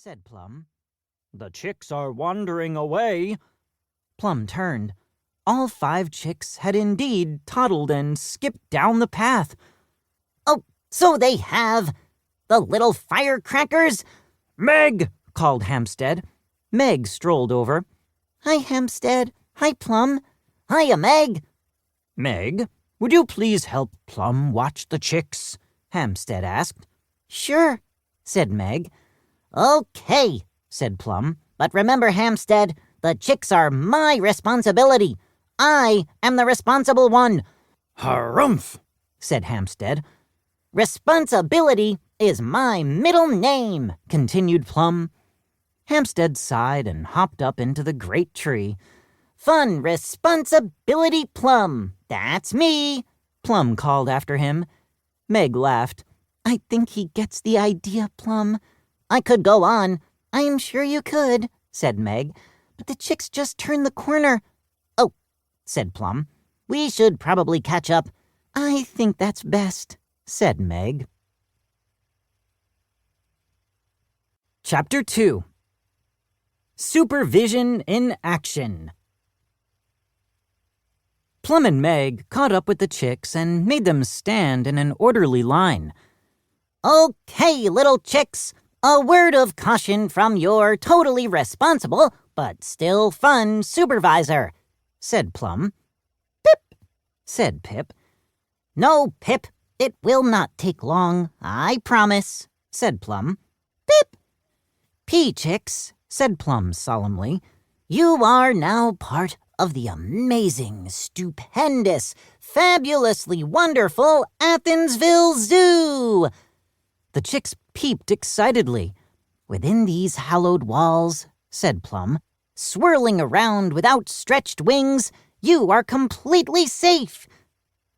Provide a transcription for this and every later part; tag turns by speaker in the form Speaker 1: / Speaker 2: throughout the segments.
Speaker 1: said Plum. "The chicks are wandering away." Plum turned. All 5 chicks had indeed toddled and skipped down the path.
Speaker 2: "Oh, so they have! The little firecrackers!"
Speaker 1: "Meg!" called Hampstead. Meg strolled over.
Speaker 2: "Hi, Hampstead. Hi, Plum. Hiya, Meg."
Speaker 1: "Meg, would you please help Plum watch the chicks?" Hampstead asked.
Speaker 2: "Sure," said Meg. "Okay," said Plum. "But remember, Hampstead, the chicks are my responsibility. I am the responsible one."
Speaker 1: "Harumph," said Hampstead.
Speaker 2: "Responsibility is my middle name," continued Plum.
Speaker 1: Hampstead sighed and hopped up into the great tree.
Speaker 2: "Fun responsibility, Plum. That's me,"
Speaker 1: Plum called after him. Meg laughed.
Speaker 2: "I think he gets the idea, Plum." "I could go on." "I'm sure you could," said Meg. "But the chicks just turned the corner." "Oh," said Plum. "We should probably catch up."
Speaker 1: "I think that's best," said Meg. Chapter 2. Supervision in Action. Plum and Meg caught up with the chicks and made them stand in an orderly line.
Speaker 2: "Okay, little chicks, a word of caution from your totally responsible but still fun supervisor," said Plum.
Speaker 1: "Pip," said Pip.
Speaker 2: "No, Pip, it will not take long, I promise," said Plum.
Speaker 1: "Pip."
Speaker 2: "Peachicks," said Plum solemnly, "you are now part of the amazing, stupendous, fabulously wonderful Athensville Zoo."
Speaker 1: The chicks peeped excitedly.
Speaker 2: "Within these hallowed walls," said Plum, "swirling around with outstretched wings, you are completely safe."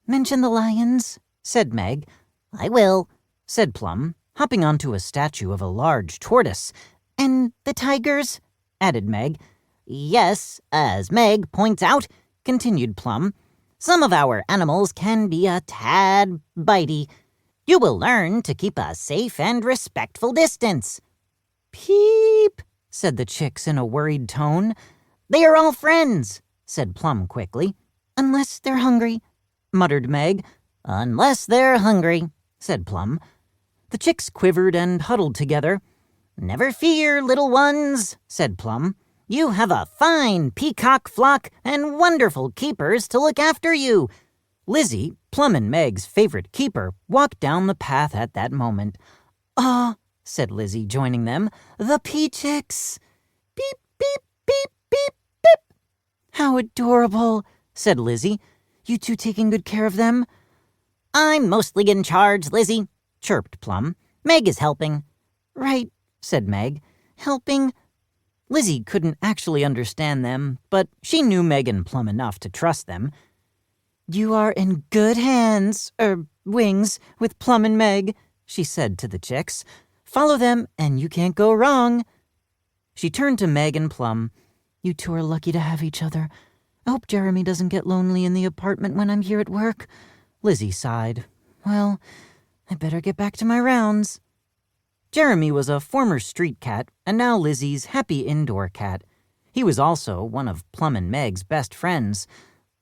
Speaker 1: "Mention the lions," said Meg.
Speaker 2: "I will,"
Speaker 1: said Plum, hopping onto a statue of a large tortoise.
Speaker 2: "And the tigers," added Meg. "Yes, as Meg points out," continued Plum, "some of our animals can be a tad bitey. You will learn to keep a safe and respectful distance."
Speaker 1: "Peep," said the chicks in a worried tone.
Speaker 2: "They are all friends," said Plum quickly.
Speaker 1: "Unless they're hungry," muttered Meg.
Speaker 2: "Unless they're hungry," said Plum.
Speaker 1: The chicks quivered and huddled together.
Speaker 2: "Never fear, little ones," said Plum. "You have a fine peacock flock and wonderful keepers to look after you."
Speaker 1: Lizzie, Plum and Meg's favorite keeper, walked down the path at that moment.
Speaker 2: "Ah,"
Speaker 1: said Lizzie, joining them,
Speaker 2: "the peachicks."
Speaker 1: "Beep, beep, beep, beep, beep." "How adorable," said Lizzie. "You two taking good care of them?"
Speaker 2: "I'm mostly in charge, Lizzie," chirped Plum. "Meg is helping."
Speaker 1: "Right," said Meg. "Helping." Lizzie couldn't actually understand them, but she knew Meg and Plum enough to trust them. "You are in good hands, wings, with Plum and Meg," she said to the chicks. "Follow them, and you can't go wrong." She turned to Meg and Plum. "You two are lucky to have each other. I hope Jeremy doesn't get lonely in the apartment when I'm here at work." Lizzie sighed. "Well, I better get back to my rounds." Jeremy was a former street cat and now Lizzie's happy indoor cat. He was also one of Plum and Meg's best friends.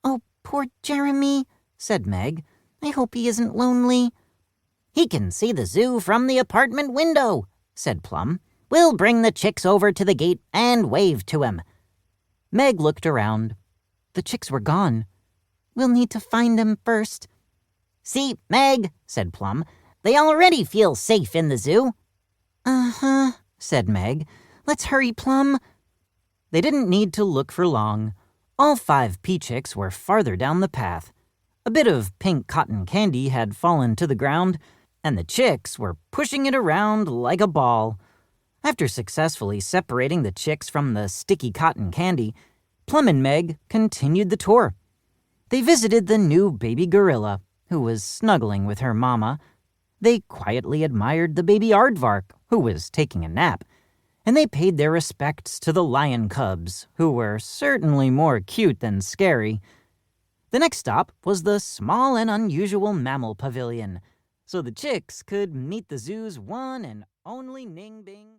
Speaker 2: "Oh, poor Jeremy," said Meg. "I hope he isn't lonely." "He can see the zoo from the apartment window," said Plum. "We'll bring the chicks over to the gate and wave to him."
Speaker 1: Meg looked around. The chicks were gone.
Speaker 2: "We'll need to find them first." "See, Meg," said Plum, "they already feel safe in the zoo."
Speaker 1: "Uh-huh," said Meg. "Let's hurry, Plum." They didn't need to look for long. All 5 peachicks were farther down the path. A bit of pink cotton candy had fallen to the ground, and the chicks were pushing it around like a ball. After successfully separating the chicks from the sticky cotton candy, Plum and Meg continued the tour. They visited the new baby gorilla, who was snuggling with her mama. They quietly admired the baby aardvark, who was taking a nap. And they paid their respects to the lion cubs, who were certainly more cute than scary. The next stop was the small and unusual mammal pavilion, so the chicks could meet the zoo's one and only Ning Bing.